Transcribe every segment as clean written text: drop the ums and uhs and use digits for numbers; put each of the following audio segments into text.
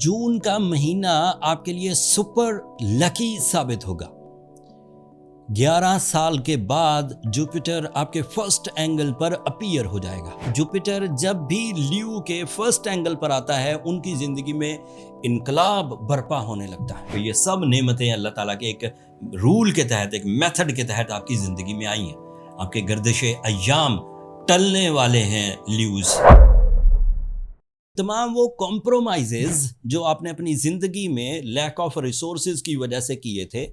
جون کا مہینہ آپ کے لیے سپر لکی ثابت ہوگا۔ 11 سال کے بعد جوپیٹر آپ کے فرسٹ اینگل پر اپیئر ہو جائے گا۔ جوپیٹر جب بھی لیو کے فرسٹ اینگل پر آتا ہے ان کی زندگی میں انقلاب برپا ہونے لگتا ہے۔ یہ سب نعمتیں اللہ تعالیٰ کے ایک رول کے تحت، ایک میتھڈ کے تحت آپ کی زندگی میں آئی ہیں۔ آپ کے گردش ایام ٹلنے والے ہیں لیوز۔ تمام وہ کمپرومائزز جو آپ نے اپنی زندگی میں لیک آف ریسورسز کی وجہ سے کیے تھے،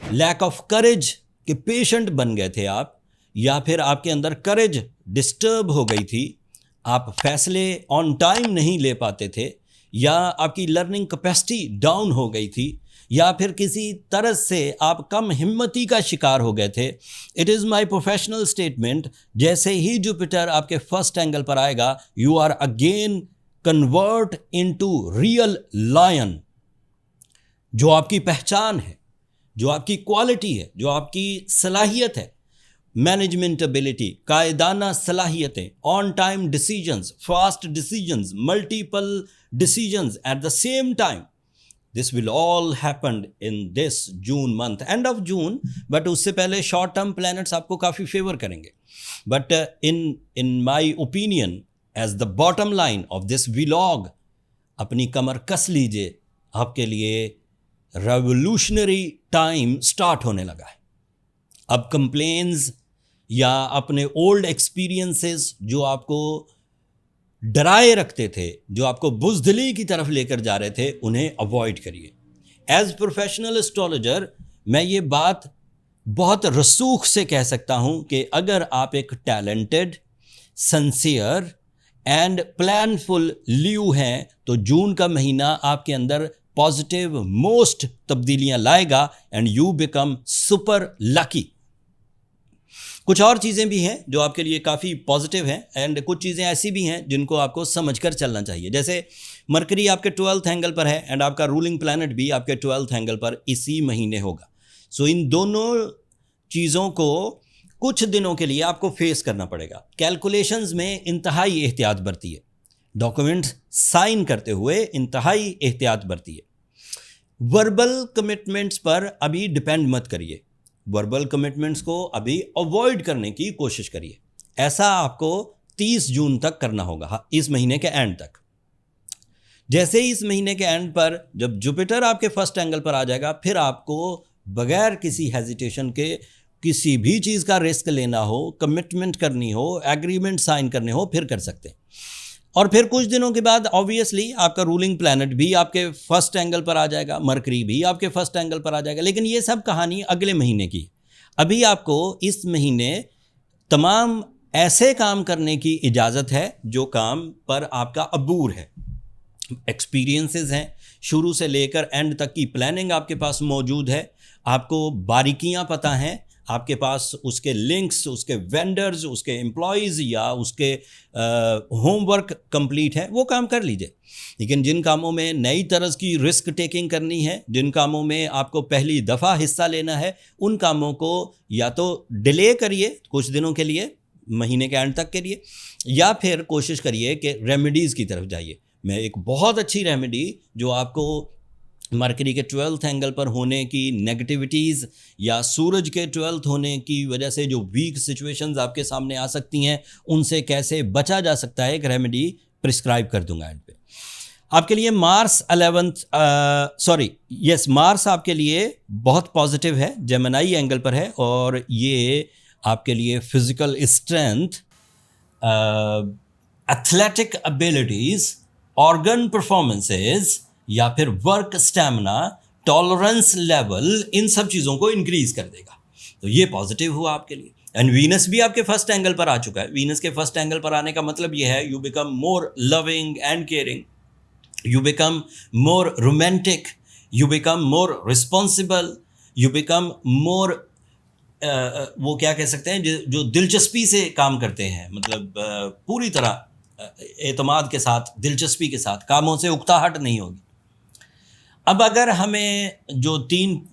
لیک آف کریج کہ پیشنٹ بن گئے تھے آپ، یا پھر آپ کے اندر کریج ڈسٹرب ہو گئی تھی، آپ فیصلے آن ٹائم نہیں لے پاتے تھے، یا آپ کی لرننگ کیپیسٹی ڈاؤن ہو گئی تھی، یا پھر کسی طرز سے آپ کم ہمتی کا شکار ہو گئے تھے۔ It is my professional statement, جیسے ہی جوپیٹر آپ کے فرسٹ اینگل پر آئے گا، you are again convert into real line. جو آپ کی پہچان ہے، جو آپ کی کوالٹی ہے، جو آپ کی صلاحیت ہے، مینجمنٹ ابیلٹی، قائدانہ صلاحیتیں، on time decisions, fast decisions, multiple decisions at the same time, this will all happen in this June month, end of June, but اس سے پہلے short term planets آپ کو کافی فیور کریں گے۔ but in my opinion, as the bottom line of this vlog، اپنی کمر کس لیجئے، آپ کے لیے ریولوشنری ٹائم سٹارٹ ہونے لگا ہے۔ اب کمپلینز یا اپنے اولڈ ایکسپیرینسز جو آپ کو ڈرائے رکھتے تھے، جو آپ کو بزدلی کی طرف لے کر جا رہے تھے، انہیں اوائڈ کریے۔ ایز پروفیشنل اسٹرالوجر میں یہ بات بہت رسوخ سے کہہ سکتا ہوں کہ اگر آپ ایک ٹیلنٹڈ، سنسیئر اینڈ پلان فل لیو ہیں تو جون کا مہینہ آپ کے اندر پازیٹیو موسٹ تبدیلیاں لائے گا اینڈ یو بیکم سپر لکی۔ کچھ اور چیزیں بھی ہیں جو آپ کے لیے کافی پازیٹیو ہیں، اینڈ کچھ چیزیں ایسی بھی ہیں جن کو آپ کو سمجھ کر چلنا چاہیے۔ جیسے مرکری آپ کے 12th اینگل پر ہے، اینڈ آپ کا رولنگ پلانٹ بھی آپ کے 12th اینگل پر اسی مہینے ہوگا۔ سو ان دونوں چیزوں کو کچھ دنوں کے لیے آپ کو فیس کرنا پڑے گا۔ کیلکولیشنز میں انتہائی احتیاط برتیے، ڈاکومنٹ سائن کرتے ہوئے انتہائی احتیاط برتیے۔ وربل کمٹمنٹس پر ابھی ڈپینڈ مت کریے، وربل کمٹمنٹس کو ابھی اوائڈ کرنے کی کوشش کریے۔ ایسا آپ کو 30 جون تک کرنا ہوگا، اس مہینے کے اینڈ تک۔ جیسے ہی اس مہینے کے اینڈ پر جب جوپیٹر آپ کے فرسٹ اینگل پر آ جائے گا، پھر آپ کو بغیر کسی ہیزیٹیشن کے کسی بھی چیز کا رسک لینا ہو، کمٹمنٹ کرنی ہو، ایگریمنٹ سائن کرنے ہو، پھر کر سکتے ہیں۔ اور پھر کچھ دنوں کے بعد آبویسلی آپ کا رولنگ پلانٹ بھی آپ کے فرسٹ اینگل پر آ جائے گا، مرکری بھی آپ کے فرسٹ اینگل پر آ جائے گا، لیکن یہ سب کہانی اگلے مہینے کی۔ ابھی آپ کو اس مہینے تمام ایسے کام کرنے کی اجازت ہے جو کام پر آپ کا عبور ہے، ایکسپیرینسز ہیں، شروع سے لے کر اینڈ تک کی پلاننگ آپ کے پاس موجود ہے، آپ کو باریکیاں پتہ ہیں، آپ کے پاس اس کے لنکس، اس کے وینڈرز، اس کے امپلائیز یا اس کے ہوم ورک کمپلیٹ ہے، وہ کام کر لیجئے۔ لیکن جن کاموں میں نئی طرز کی رسک ٹیکنگ کرنی ہے، جن کاموں میں آپ کو پہلی دفعہ حصہ لینا ہے، ان کاموں کو یا تو ڈیلے کریے کچھ دنوں کے لیے، مہینے کے اینڈ تک کے لیے، یا پھر کوشش کریے کہ ریمیڈیز کی طرف جائیے۔ میں ایک بہت اچھی ریمیڈی جو آپ کو مرکری کے 12th اینگل پر ہونے کی نیگیٹیوٹیز یا سورج کے 12th ہونے کی وجہ سے جو ویک سچویشنز آپ کے سامنے آ سکتی ہیں، ان سے کیسے بچا جا سکتا ہے، ایک ریمیڈی پرسکرائب کر دوں گا اینڈ پہ۔ آپ کے لیے مارس مارس آپ کے لیے بہت پازیٹیو ہے، جیمنائی اینگل پر ہے، اور یہ آپ کے لیے physical strength, athletic abilities, organ performances یا پھر ورک اسٹیمنا، ٹالرنس لیول، ان سب چیزوں کو انکریز کر دے گا۔ تو یہ پازیٹیو ہوا آپ کے لیے۔ اینڈ وینس بھی آپ کے فرسٹ اینگل پر آ چکا ہے۔ وینس کے فرسٹ اینگل پر آنے کا مطلب یہ ہے، you become more loving and caring, you become more romantic, you become more responsible, you become more وہ کیا کہہ سکتے ہیں، جو دلچسپی سے کام کرتے ہیں، مطلب پوری طرح اعتماد کے ساتھ، دلچسپی کے ساتھ، کاموں سے اکتاہٹ نہیں ہوگی۔ اب اگر ہمیں جو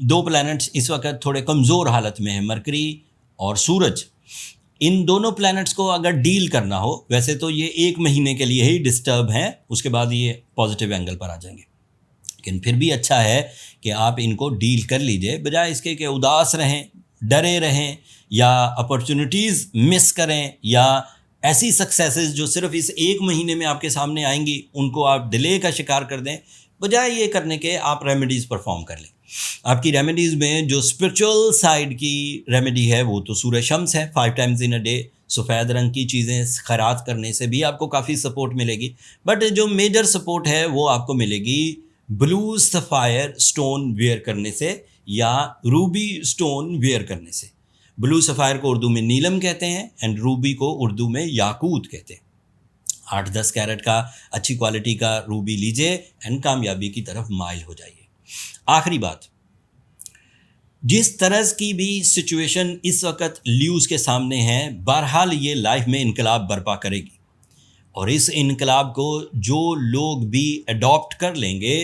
دو پلانٹس اس وقت تھوڑے کمزور حالت میں ہیں، مرکری اور سورج، ان دونوں پلانٹس کو اگر ڈیل کرنا ہو، ویسے تو یہ 1 مہینے کے لیے ہی ڈسٹرب ہیں، اس کے بعد یہ پازیٹیو اینگل پر آ جائیں گے، لیکن پھر بھی اچھا ہے کہ آپ ان کو ڈیل کر لیجئے، بجائے اس کے کہ اداس رہیں، ڈرے رہیں، یا اپرچونیٹیز مس کریں، یا ایسی سکسیسز جو صرف اس 1 مہینے میں آپ کے سامنے آئیں گی ان کو آپ ڈیلے کا شکار کر دیں، بجائے یہ کرنے کے آپ ریمیڈیز پرفارم کر لیں۔ آپ کی ریمیڈیز میں جو اسپرچول سائڈ کی ریمیڈی ہے وہ تو سورہ شمس ہے، 5 ٹائمز ان اے ڈے، سفید رنگ کی چیزیں خیرات کرنے سے بھی آپ کو کافی سپورٹ ملے گی، بٹ جو میجر سپورٹ ہے وہ آپ کو ملے گی بلو سفائر سٹون ویئر کرنے سے یا روبی سٹون ویئر کرنے سے۔ بلو سفائر کو اردو میں نیلم کہتے ہیں، اینڈ روبی کو اردو میں یاقوت کہتے ہیں۔ 8-10 کیرٹ کا اچھی کوالٹی کا روبی لیجئے اینڈ کامیابی کی طرف مائل ہو جائیے۔ آخری بات، جس طرح کی بھی سچویشن اس وقت لیوز کے سامنے ہے، بہرحال یہ لائف میں انقلاب برپا کرے گی، اور اس انقلاب کو جو لوگ بھی اڈاپٹ کر لیں گے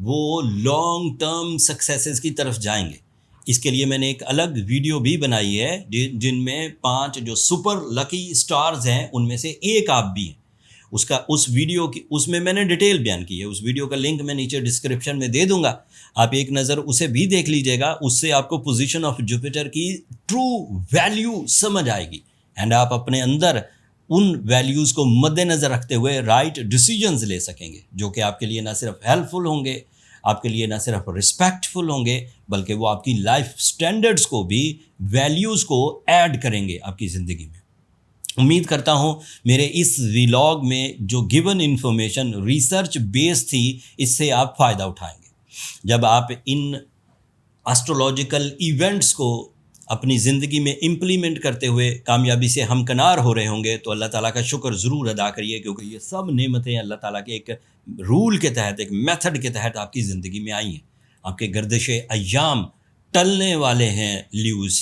وہ لانگ ٹرم سکسیسز کی طرف جائیں گے۔ اس کے لیے میں نے ایک الگ ویڈیو بھی بنائی ہے جن میں 5 جو سپر لکی سٹارز ہیں ان میں سے ایک آپ بھی ہیں۔ اس ویڈیو کی اس میں نے ڈیٹیل بیان کی ہے، اس ویڈیو کا لنک میں نیچے ڈسکرپشن میں دے دوں گا، آپ ایک نظر اسے بھی دیکھ لیجئے گا، اس سے آپ کو پوزیشن آف جوپیٹر کی ٹرو ویلیو سمجھ آئے گی، اینڈ آپ اپنے اندر ان ویلیوز کو مد نظر رکھتے ہوئے رائٹ ڈیسیجنز لے سکیں گے، جو کہ آپ کے لیے نہ صرف ہیلپ فل ہوں گے، آپ کے لیے نہ صرف رسپیکٹ فل ہوں گے، بلکہ وہ آپ کی لائف سٹینڈرڈز کو بھی، ویلیوز کو ایڈ کریں گے آپ کی زندگی میں۔ امید کرتا ہوں میرے اس ویلاگ میں جو گیون انفارمیشن ریسرچ بیس تھی اس سے آپ فائدہ اٹھائیں گے۔ جب آپ ان ایسٹرولوجیکل ایونٹس کو اپنی زندگی میں امپلیمنٹ کرتے ہوئے کامیابی سے ہمکنار ہو رہے ہوں گے تو اللہ تعالیٰ کا شکر ضرور ادا کریے، کیونکہ یہ سب نعمتیں اللہ تعالیٰ کے ایک رول کے تحت، ایک میتھڈ کے تحت آپ کی زندگی میں آئی ہیں۔ آپ کے گردش ایام ٹلنے والے ہیں لیوز،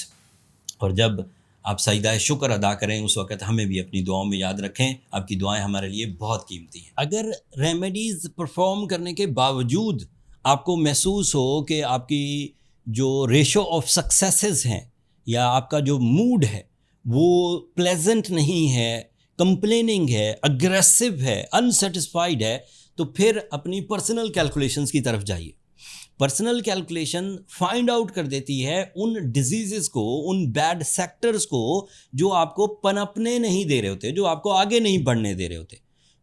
اور جب آپ سجدہ شکر ادا کریں اس وقت ہمیں بھی اپنی دعاؤں میں یاد رکھیں، آپ کی دعائیں ہمارے لیے بہت قیمتی ہیں۔ اگر ریمیڈیز پرفارم کرنے کے باوجود آپ کو محسوس ہو کہ آپ کی جو ریشو آف سکسیسز ہیں یا آپ کا جو موڈ ہے وہ پلیزنٹ نہیں ہے، کمپلیننگ ہے، اگریسو ہے، انسیٹسفائیڈ ہے، تو پھر اپنی پرسنل کیلکولیشنز کی طرف جائیے۔ پرسنل کیلکولیشن فائنڈ آؤٹ کر دیتی ہے ان ڈیزیزز کو، ان بیڈ سیکٹرز کو جو آپ کو پنپنے نہیں دے رہے ہوتے، جو آپ کو آگے نہیں بڑھنے دے رہے ہوتے۔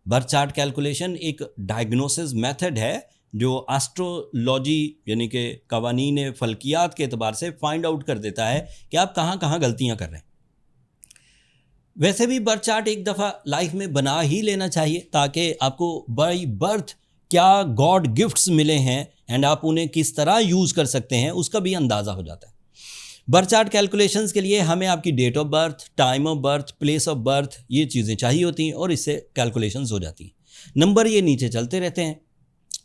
برتھ چارٹ کیلکولیشن ایک ڈائگنوسس میتھڈ ہے جو ایسٹرولوجی یعنی کہ قوانین فلکیات کے اعتبار سے فائنڈ آؤٹ کر دیتا ہے کہ آپ کہاں کہاں غلطیاں کر رہے ہیں۔ ویسے بھی برتھ چارٹ ایک دفعہ لائف میں بنا ہی لینا چاہیے تاکہ آپ کو بائی برتھ کیا گاڈ گفٹس ملے ہیں اینڈ آپ انہیں کس طرح یوز کر سکتے ہیں اس کا بھی اندازہ ہو جاتا ہے۔ برتھ چارٹ کیلکولیشنز کے لیے ہمیں آپ کی date of birth, time of birth, place of birth, یہ چیزیں چاہیے ہوتی ہیں، اور اس سے کیلکولیشنز ہو جاتی ہیں۔ نمبر یہ نیچے چلتے رہتے ہیں،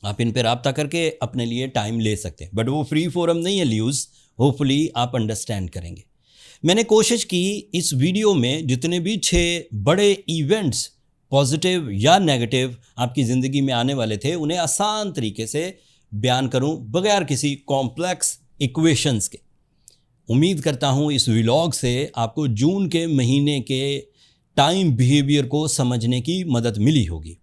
آپ ان پہ رابطہ کر کے اپنے لیے ٹائم لے سکتے ہیں، بٹ وہ فری فورم نہیں ہے لیوز، ہوپ فلی آپ انڈرسٹینڈ کریں گے۔ میں نے کوشش کی اس ویڈیو میں جتنے بھی 6 بڑے ایونٹس پازیٹیو یا نیگیٹو آپ کی زندگی میں آنے والے تھے انہیں آسان طریقے سے بیان کروں بغیر کسی کمپلیکس ایکویشنز کے۔ امید کرتا ہوں اس ویلاگ سے آپ کو جون کے مہینے کے ٹائم بیہیویئر کو سمجھنے کی مدد ملی ہوگی۔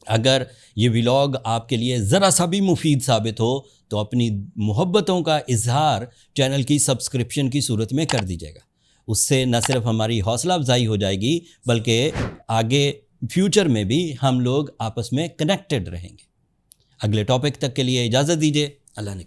اگر یہ ویلاگ آپ کے لیے ذرا سا بھی مفید ثابت ہو تو اپنی محبتوں کا اظہار چینل کی سبسکرپشن کی صورت میں کر دیجیے گا۔ اس سے نہ صرف ہماری حوصلہ افزائی ہو جائے گی بلکہ آگے فیوچر میں بھی ہم لوگ آپس میں کنیکٹڈ رہیں گے۔ اگلے ٹاپک تک کے لیے اجازت دیجیے، اللہ نے